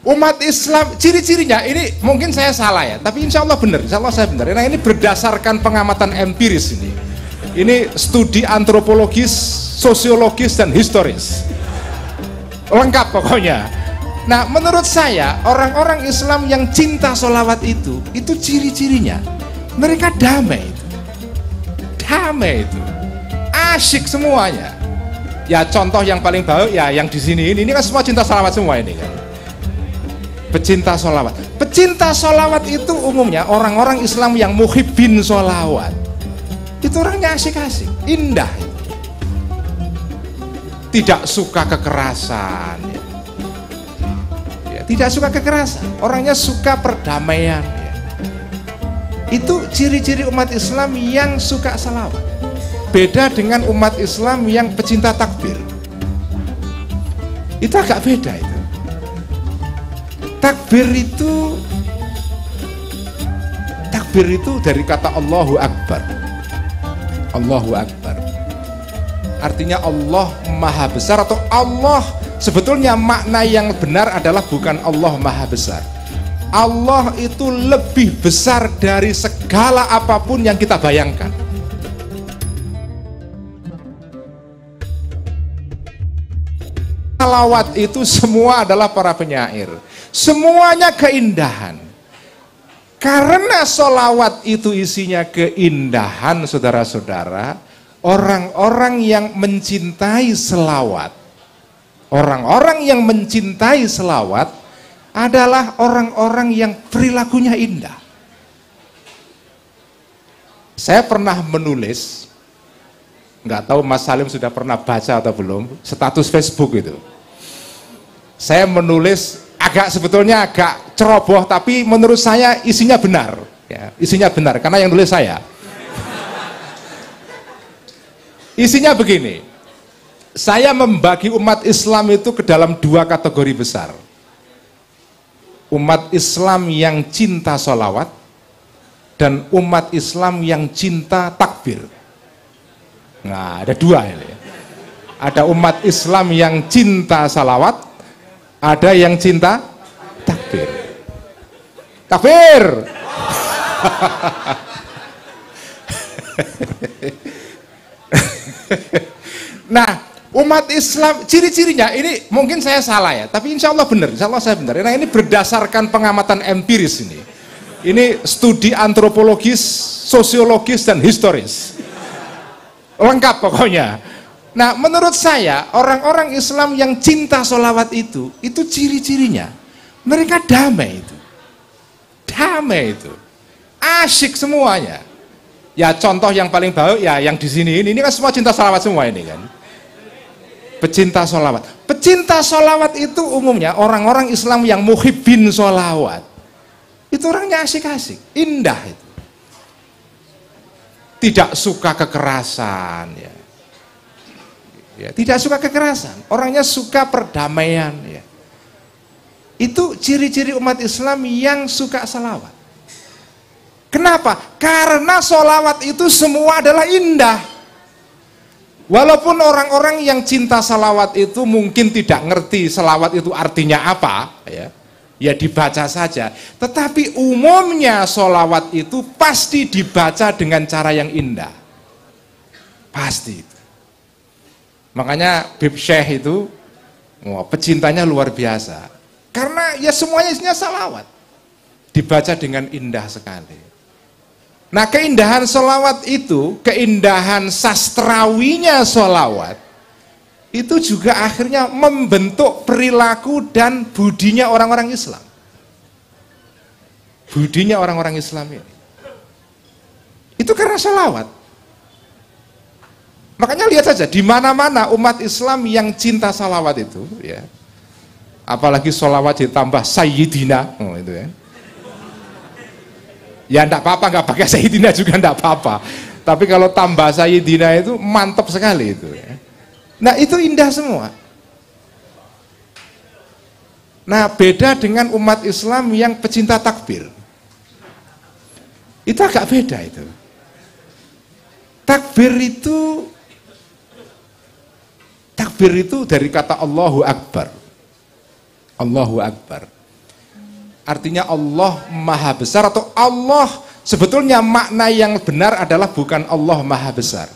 Umat Islam, ciri-cirinya ini mungkin saya salah ya, tapi insya Allah benar, insya Allah saya benar. Nah ini berdasarkan pengamatan empiris ini. Ini studi antropologis, sosiologis, dan historis. Lengkap pokoknya. Nah menurut saya, orang-orang Islam yang cinta sholawat itu ciri-cirinya. Mereka damai itu. Damai itu. Asyik semuanya. Ya contoh yang paling baik ya yang di sini ini kan semua cinta sholawat semua ini kan. Pecinta sholawat. Pecinta sholawat itu umumnya orang-orang Islam yang muhibbin sholawat. Itu orangnya asik-asik, indah. Tidak suka kekerasan. Ya, tidak suka kekerasan. Orangnya suka perdamaian. Ya. Itu ciri-ciri umat Islam yang suka sholawat. Beda dengan umat Islam yang pecinta takbir. Itu agak beda itu. Takbir itu dari kata Allahu Akbar. Allahu Akbar. Artinya Allah Maha Besar, atau Allah sebetulnya makna yang benar adalah bukan Allah Maha Besar. Allah itu lebih besar dari segala apapun yang kita bayangkan. Salawat itu semua adalah para penyair. Semuanya keindahan. Karena sholawat itu isinya keindahan, saudara-saudara, orang-orang yang mencintai selawat, orang-orang yang mencintai selawat adalah orang-orang yang perilakunya indah. Saya pernah menulis, nggak tahu Mas Salim sudah pernah baca atau belum, status Facebook itu. Saya menulis sebetulnya agak ceroboh, tapi menurut saya isinya benar ya, isinya benar karena yang nulis saya. Isinya begini, saya membagi umat Islam itu ke dalam dua kategori besar. Umat Islam yang cinta sholawat dan umat Islam yang cinta takbir. Nah ada dua ini, ada umat Islam yang cinta sholawat, ada yang cinta takbir. Takbir. Nah, umat Islam ciri-cirinya ini mungkin saya salah ya, tapi insya Allah benar, insya Allah saya benar. Nah ini berdasarkan pengamatan empiris ini. Ini studi antropologis, sosiologis, dan historis. Lengkap pokoknya. Nah menurut saya orang-orang Islam yang cinta sholawat itu ciri-cirinya mereka damai itu. Damai itu. Asyik semuanya. Ya contoh yang paling baik ya yang di sini ini kan semua cinta sholawat semua ini kan. Pecinta sholawat. Pecinta sholawat itu umumnya orang-orang Islam yang muhibbin sholawat. Itu orangnya asik-asik, indah itu. Tidak suka kekerasan ya. Ya, tidak suka kekerasan, orangnya suka perdamaian ya. Itu ciri-ciri umat Islam yang suka salawat. Kenapa? Karena sholawat itu semua adalah indah. Walaupun orang-orang yang cinta salawat itu mungkin tidak ngerti salawat itu artinya apa ya dibaca saja, tetapi umumnya sholawat itu pasti dibaca dengan cara yang indah, pasti. Makanya Bib Syekh itu pecintanya luar biasa. Karena ya semuanya isinya salawat. Dibaca dengan indah sekali. Nah keindahan sholawat itu, keindahan sastrawinya sholawat, itu juga akhirnya membentuk perilaku dan budinya orang-orang Islam. Budinya orang-orang Islam ini. Itu karena sholawat. Makanya lihat saja di mana-mana umat Islam yang cinta salawat itu, ya, apalagi sholawat ditambah sayyidina, itu ya. Ya enggak apa-apa, enggak pakai sayyidina juga enggak apa-apa. Tapi kalau tambah sayyidina itu mantap sekali itu. Ya. Nah itu indah semua. Nah beda dengan umat Islam yang pecinta takbir. Itu agak beda itu. Takbir itu dari kata Allahu Akbar. Allahu Akbar. artinya Allah maha besar, atau Allah sebetulnya makna yang benar adalah bukan Allah maha besar.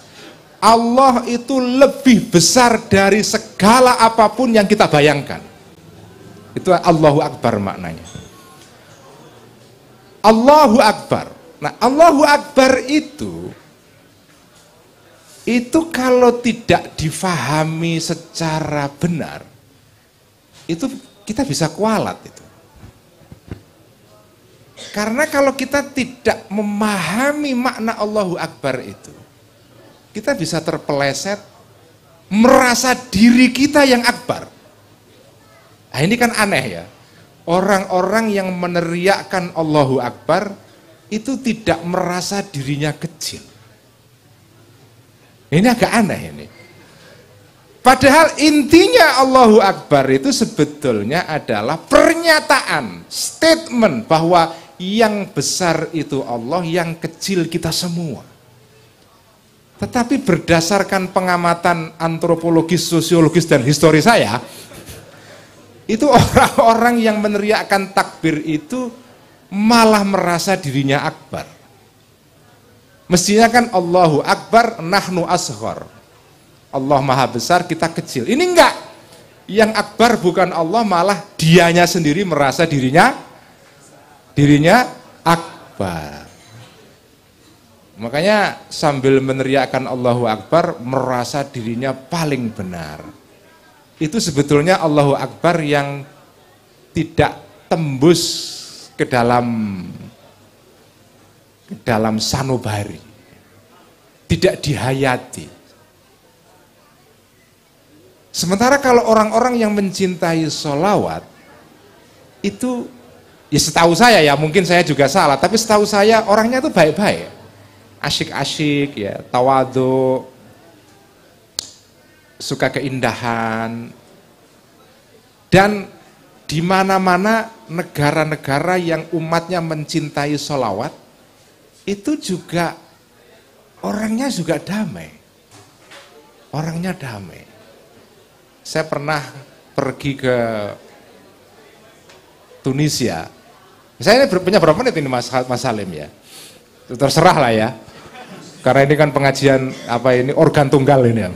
Allah itu lebih besar dari segala apapun yang kita bayangkan. Itu Allahu Akbar maknanya. Allahu Akbar. Nah, Allahu Akbar itu kalau tidak difahami secara benar, itu kita bisa kualat itu. Karena kalau kita tidak memahami makna Allahu Akbar itu, kita bisa terpeleset merasa diri kita yang akbar. Nah, ini kan aneh ya. Orang-orang yang meneriakkan Allahu Akbar itu tidak merasa dirinya kecil. Ini agak aneh ini. Padahal intinya Allahu Akbar itu sebetulnya adalah pernyataan, statement bahwa yang besar itu Allah, yang kecil kita semua. Tetapi berdasarkan pengamatan antropologis, sosiologis, dan histori saya, itu orang-orang yang meneriakkan takbir itu malah merasa dirinya akbar. Mestinya kan Allahu Akbar, nahnu asghar. Allah maha besar, kita kecil. Ini enggak. Yang akbar bukan Allah, malah dianya sendiri merasa dirinya akbar. Makanya sambil meneriakkan Allahu Akbar, merasa dirinya paling benar. Itu sebetulnya Allahu Akbar yang tidak tembus ke dalam sanubari, tidak dihayati. Sementara kalau orang-orang yang mencintai sholawat itu, ya setahu saya ya, mungkin saya juga salah, tapi setahu saya orangnya itu baik-baik, asyik-asyik ya, tawadhu, suka keindahan. Dan di mana-mana negara-negara yang umatnya mencintai sholawat, itu juga orangnya juga damai. Orangnya damai. Saya pernah pergi ke Tunisia. Saya ini punya berapa menit ini Mas Salim ya? Terserah lah ya. Karena ini kan pengajian ini organ tunggal ini ya.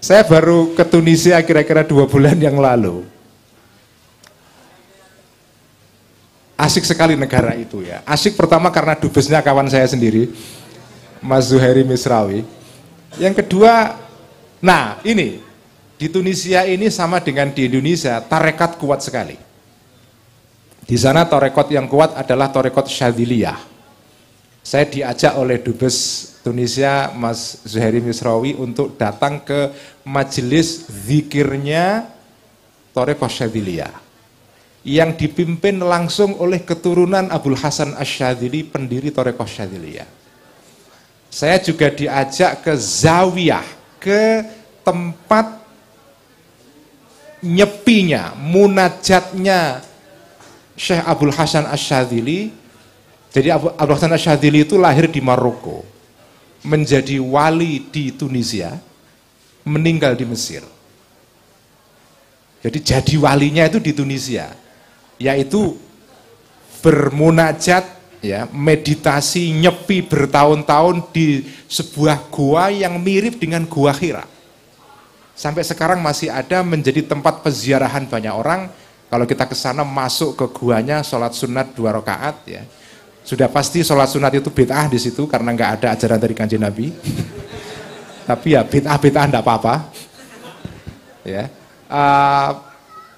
Saya baru ke Tunisia kira-kira 2 bulan yang lalu. Asik sekali negara itu ya. Asik pertama karena dubesnya kawan saya sendiri, Mas Zuhairi Misrawi. Yang kedua, nah ini di Tunisia ini sama dengan di Indonesia, tarekat kuat sekali. Di sana tarekat yang kuat adalah tarekat Syadziliyah. Saya diajak oleh dubes Tunisia Mas Zuhairi Misrawi untuk datang ke majelis zikirnya tarekat Syadziliyah yang dipimpin langsung oleh keturunan Abul Hasan Asy-Syadzili, pendiri tarekat Syadziliyah. Saya juga diajak ke zawiyah, ke tempat nyepinya, munajatnya Syekh Abul Hasan Asy-Syadzili. Jadi Abul Hasan Asy-Syadzili itu lahir di Maroko, menjadi wali di Tunisia, meninggal di Mesir. Jadi walinya itu di Tunisia, yaitu bermunajat ya, meditasi, nyepi bertahun-tahun di sebuah gua yang mirip dengan gua Hira. Sampai sekarang masih ada, menjadi tempat peziarahan banyak orang. Kalau kita ke sana masuk ke guanya, sholat sunat 2 rakaat ya. Sudah pasti sholat sunat itu bid'ah di situ karena nggak ada ajaran dari Kanjeng Nabi. Tapi ya bid'ah enggak apa-apa. Ya.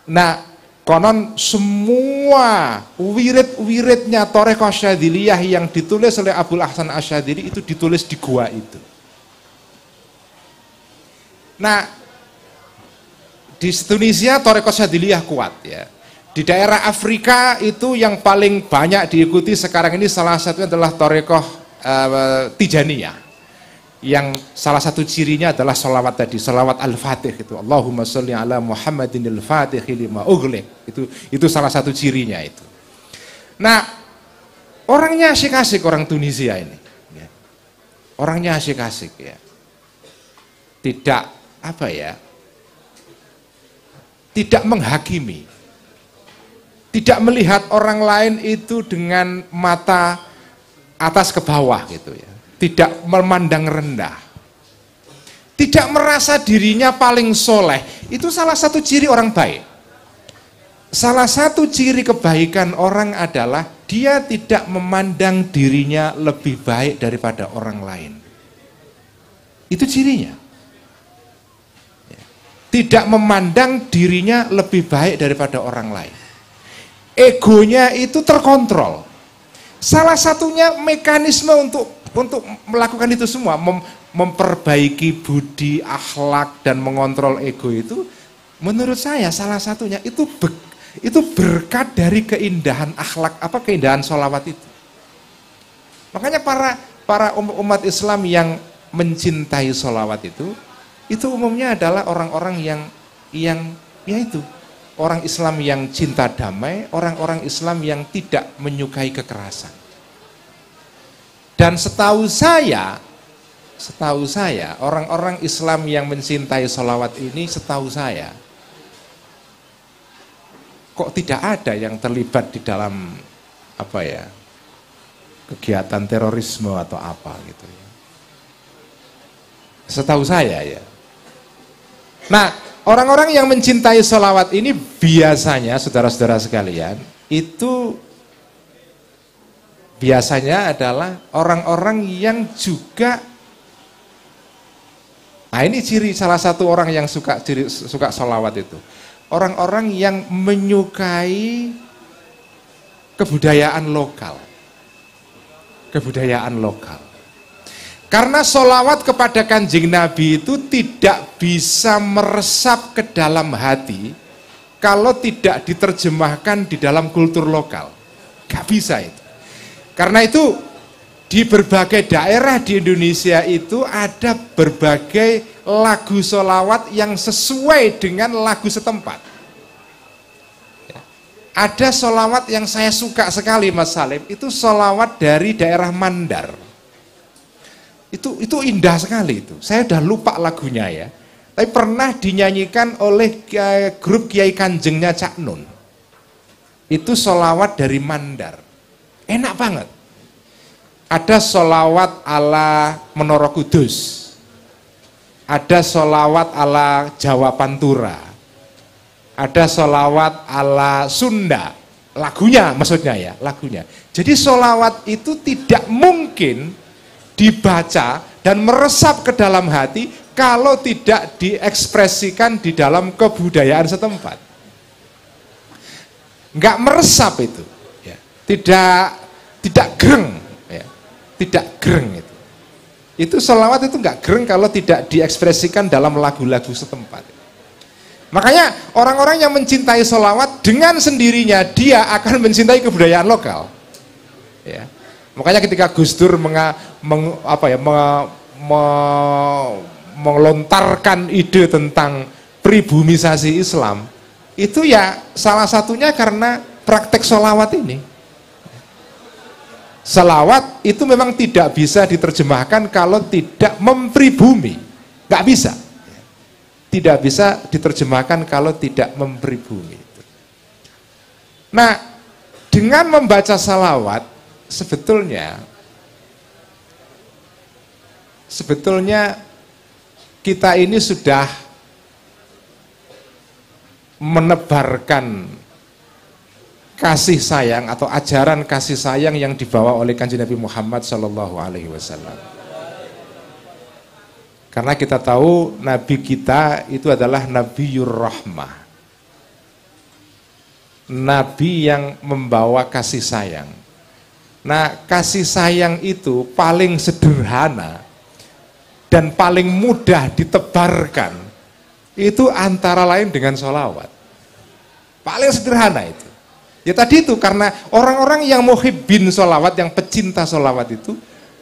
Nah, konon semua wirid-wiridnya tarekat Syadziliyah yang ditulis oleh Abul Hasan Asy-Syadzili itu ditulis di gua itu. Nah, di Tunisia tarekat Syadziliyah kuat ya. Di daerah Afrika itu yang paling banyak diikuti sekarang ini salah satunya adalah tarekat Tijaniyah. Yang salah satu cirinya adalah sholawat tadi, sholawat Al-Fatih itu. Allahumma sholli ala Muhammadin al-Fatih lima ughliq. Itu salah satu cirinya itu. Nah, orangnya asyik-asyik orang Tunisia ini. Ya. Orangnya asyik-asyik ya. Tidak tidak menghakimi, tidak melihat orang lain itu dengan mata atas ke bawah gitu ya, tidak memandang rendah, tidak merasa dirinya paling soleh. Itu salah satu ciri orang baik. Salah satu ciri kebaikan orang adalah dia tidak memandang dirinya lebih baik daripada orang lain. Itu cirinya. Tidak memandang dirinya lebih baik daripada orang lain. Egonya itu terkontrol. Salah satunya mekanisme untuk melakukan itu semua, memperbaiki budi, akhlak, dan mengontrol ego itu, menurut saya salah satunya itu berkat dari keindahan akhlak, keindahan sholawat itu. Makanya para umat Islam yang mencintai sholawat itu umumnya adalah orang-orang yang yaitu orang Islam yang cinta damai, orang-orang Islam yang tidak menyukai kekerasan. Dan setahu saya orang-orang Islam yang mencintai sholawat ini, setahu saya kok tidak ada yang terlibat di dalam kegiatan terorisme atau apa gitu ya. Setahu saya ya. Nah, orang-orang yang mencintai sholawat ini biasanya, saudara-saudara sekalian, itu biasanya adalah orang-orang yang juga, nah ini ciri salah satu orang yang suka sholawat itu, orang-orang yang menyukai kebudayaan lokal. Karena sholawat kepada Kanjeng Nabi itu tidak bisa meresap ke dalam hati kalau tidak diterjemahkan di dalam kultur lokal. Gak bisa itu. Karena itu di berbagai daerah di Indonesia itu ada berbagai lagu sholawat yang sesuai dengan lagu setempat. Ada sholawat yang saya suka sekali Mas Salim, itu sholawat dari daerah Mandar. Itu indah sekali itu. Saya udah lupa lagunya ya. Tapi pernah dinyanyikan oleh grup Kiai Kanjengnya Cak Nun. Itu sholawat dari Mandar. Enak banget. Ada sholawat ala Menara Kudus. Ada sholawat ala Jawa Pantura. Ada sholawat ala Sunda. Lagunya maksudnya ya, lagunya. Jadi sholawat itu tidak mungkin dibaca dan meresap ke dalam hati kalau tidak diekspresikan di dalam kebudayaan setempat. Nggak meresap itu, ya. Tidak gereng, ya. Tidak gereng itu. Itu sholawat itu nggak gereng kalau tidak diekspresikan dalam lagu-lagu setempat. Makanya orang-orang yang mencintai sholawat dengan sendirinya dia akan mencintai kebudayaan lokal, ya. Makanya ketika Gus Dur melontarkan ide tentang pribumisasi Islam, itu ya salah satunya karena praktek sholawat ini. Sholawat itu memang tidak bisa diterjemahkan kalau tidak mempribumi, nggak bisa. Tidak bisa diterjemahkan kalau tidak mempribumi. Nah, dengan membaca sholawat sebetulnya kita ini sudah menebarkan kasih sayang atau ajaran kasih sayang yang dibawa oleh Kanjeng Nabi Muhammad SAW. Karena kita tahu Nabi kita itu adalah Nabiyur Rahmah, Nabi yang membawa kasih sayang. Nah, kasih sayang itu paling sederhana dan paling mudah ditebarkan itu antara lain dengan sholawat. Paling sederhana itu. Ya tadi itu, karena orang-orang yang muhibbin sholawat, yang pecinta sholawat itu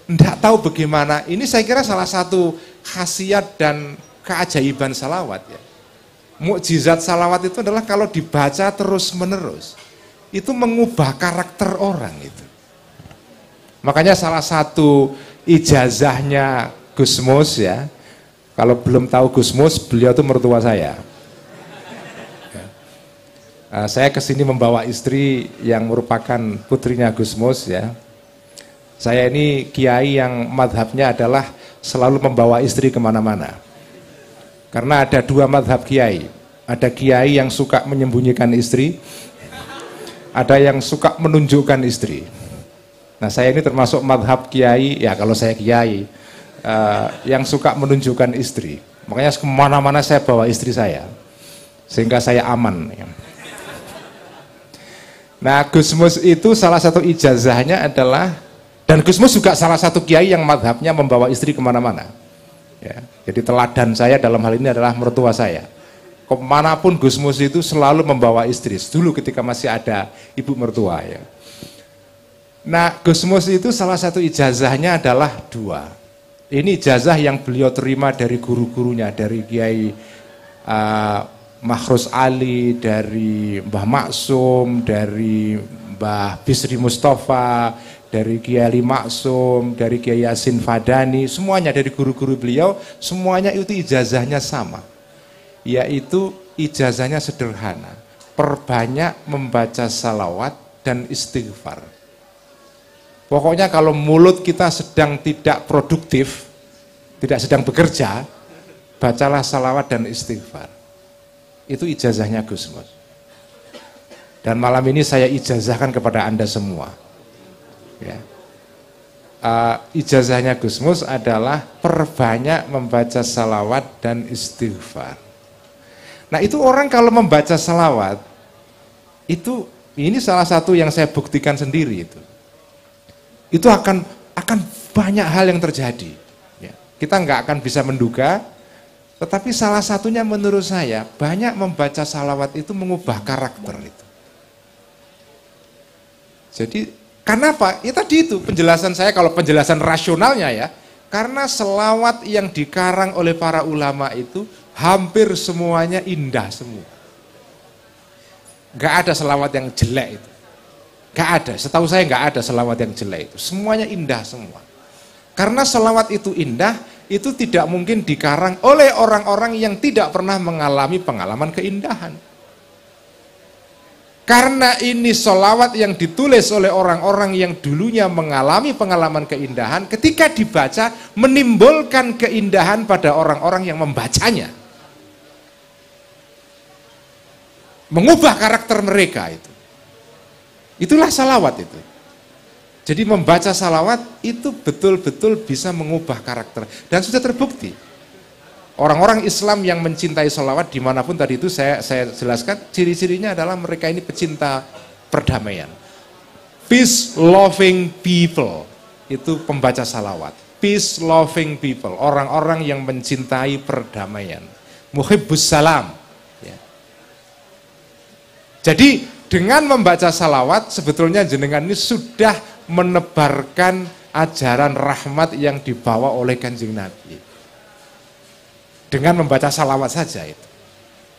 tidak tahu bagaimana. Ini saya kira salah satu khasiat dan keajaiban sholawat ya. Mukjizat sholawat itu adalah kalau dibaca terus menerus itu mengubah karakter orang itu. Makanya salah satu ijazahnya Gus Mus ya, kalau belum tahu Gus Mus, beliau itu mertua saya. Saya kesini membawa istri yang merupakan putrinya Gus Mus ya. Saya ini kiai yang madhabnya adalah selalu membawa istri kemana-mana. Karena ada dua madhab kiai. Ada kiai yang suka menyembunyikan istri, ada yang suka menunjukkan istri. Nah saya ini termasuk madhab kiai, ya kalau saya kiai, yang suka menunjukkan istri. Makanya kemana-mana saya bawa istri saya, sehingga saya aman. Ya. Nah Gus Mus itu salah satu ijazahnya adalah, dan Gus Mus juga salah satu kiai yang madhabnya membawa istri kemana-mana. Ya, jadi teladan saya dalam hal ini adalah mertua saya. Kemanapun Gus Mus itu selalu membawa istri. Dulu ketika masih ada ibu mertua ya. Nah Gus Mus itu salah satu ijazahnya adalah dua. Ini ijazah yang beliau terima dari guru-gurunya, dari Kiai Makhrus Ali, dari Mbah Maksum, dari Mbah Bisri Mustafa, dari Kiai Ali Maksum, dari Kiai Yasin Fadani, semuanya dari guru-guru beliau, semuanya itu ijazahnya sama, yaitu ijazahnya sederhana, perbanyak membaca salawat dan istighfar. Pokoknya kalau mulut kita sedang tidak produktif, tidak sedang bekerja, bacalah salawat dan istighfar. Itu ijazahnya Gus Mus. Dan malam ini saya ijazahkan kepada Anda semua. Ya. Ijazahnya Gus Mus adalah perbanyak membaca salawat dan istighfar. Nah itu orang kalau membaca salawat, itu ini salah satu yang saya buktikan sendiri itu akan banyak hal yang terjadi. Ya. Kita nggak akan bisa menduga, tetapi salah satunya menurut saya banyak membaca salawat itu mengubah karakter itu. Jadi kenapa? Ya tadi itu penjelasan saya, kalau penjelasan rasionalnya ya, karena selawat yang dikarang oleh para ulama itu hampir semuanya indah semua. Nggak ada selawat yang jelek itu. Nggak ada, setahu saya nggak ada selawat yang jelek itu. Semuanya indah semua. Karena selawat itu indah, itu tidak mungkin dikarang oleh orang-orang yang tidak pernah mengalami pengalaman keindahan. Karena ini selawat yang ditulis oleh orang-orang yang dulunya mengalami pengalaman keindahan, ketika dibaca menimbulkan keindahan pada orang-orang yang membacanya. Mengubah karakter mereka itu. Itulah salawat itu. Jadi membaca salawat itu betul-betul bisa mengubah karakter. Dan sudah terbukti. Orang-orang Islam yang mencintai salawat dimanapun tadi itu saya jelaskan, ciri-cirinya adalah mereka ini pecinta perdamaian. Peace loving people, itu pembaca salawat. Peace loving people, orang-orang yang mencintai perdamaian. Muhibbus salam. Ya. Jadi dengan membaca salawat sebetulnya jenengan ini sudah menebarkan ajaran rahmat yang dibawa oleh Kanjeng Nabi. Dengan membaca salawat saja itu.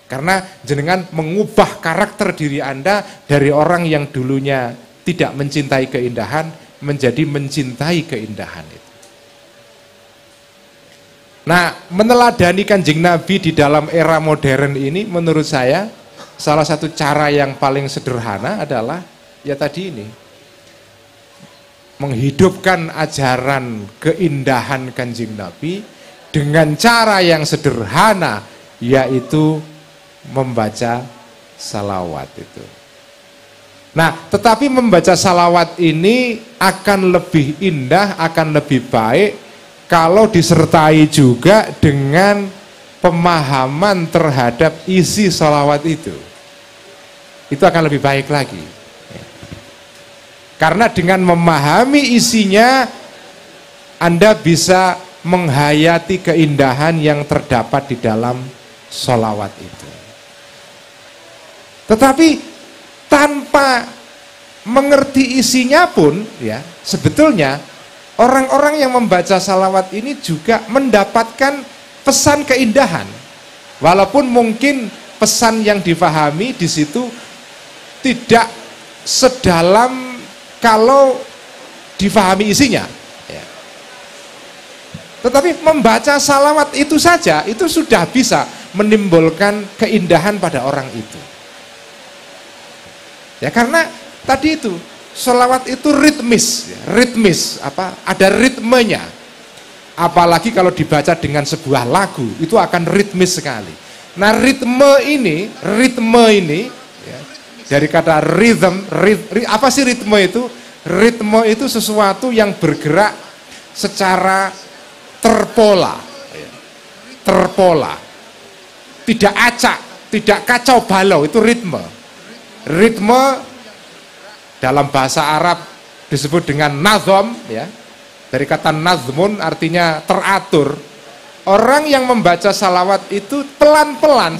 Karena jenengan mengubah karakter diri Anda dari orang yang dulunya tidak mencintai keindahan menjadi mencintai keindahan itu. Nah, meneladani Kanjeng Nabi di dalam era modern ini menurut saya salah satu cara yang paling sederhana adalah ya tadi ini, menghidupkan ajaran keindahan Kanjeng Nabi dengan cara yang sederhana, yaitu membaca salawat itu. Nah, tetapi membaca salawat ini akan lebih indah, akan lebih baik kalau disertai juga dengan pemahaman terhadap isi salawat itu. Itu akan lebih baik lagi. Karena dengan memahami isinya, Anda bisa menghayati keindahan yang terdapat di dalam sholawat itu. Tetapi tanpa mengerti isinya pun, ya sebetulnya orang-orang yang membaca salawat ini juga mendapatkan pesan keindahan. Walaupun mungkin pesan yang difahami di situ tidak sedalam kalau difahami isinya. Tetapi membaca salawat itu saja, itu sudah bisa menimbulkan keindahan pada orang itu. Ya karena tadi itu sholawat itu ritmis, ya, ritmis ada ritmenya. Apalagi kalau dibaca dengan sebuah lagu itu akan ritmis sekali. Nah ritme ini ya, dari kata rhythm, apa sih ritme itu? Ritme itu sesuatu yang bergerak secara terpola, ya, terpola, tidak acak, tidak kacau balau, itu ritme. Ritme dalam bahasa Arab disebut dengan nazom, ya, dari kata nazmun artinya teratur. Orang yang membaca salawat itu pelan-pelan,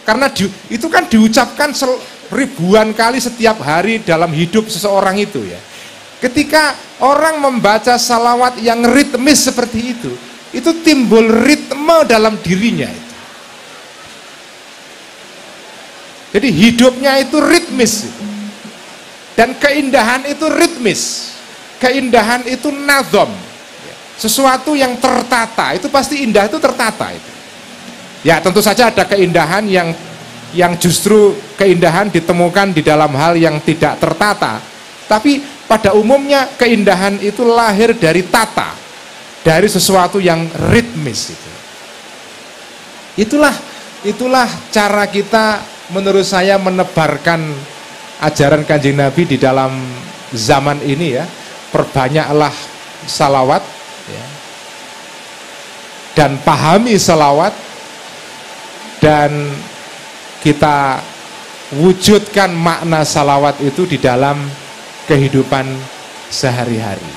karena itu kan diucapkan ribuan kali setiap hari dalam hidup seseorang itu, ya. Ketika orang membaca salawat yang ritmis seperti itu timbul ritme dalam dirinya itu. Jadi hidupnya itu ritmis itu. Dan keindahan itu ritmis, keindahan itu nazom, sesuatu yang tertata, itu pasti indah, itu tertata itu. Ya tentu saja ada keindahan yang justru keindahan ditemukan di dalam hal yang tidak tertata, tapi pada umumnya keindahan itu lahir dari tata, dari sesuatu yang ritmis itu. Itulah cara kita, menurut saya, menebarkan ajaran Kanjeng Nabi di dalam zaman ini, ya. Perbanyaklah salawat, ya, dan pahami salawat, dan kita wujudkan makna salawat itu di dalam kehidupan sehari-hari.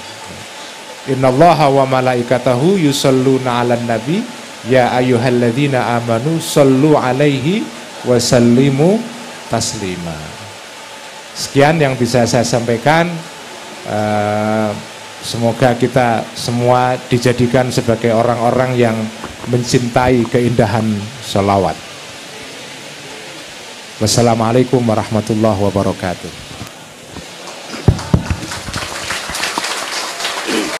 Innallaha wa malaikatahu yusholluna 'alan nabi ya ayyuhalladzina amanu shollu 'alaihi wa sallimu taslima. Sekian yang bisa saya sampaikan. Semoga kita semua dijadikan sebagai orang-orang yang mencintai keindahan sholawat. Wassalamualaikum warahmatullahi wabarakatuh.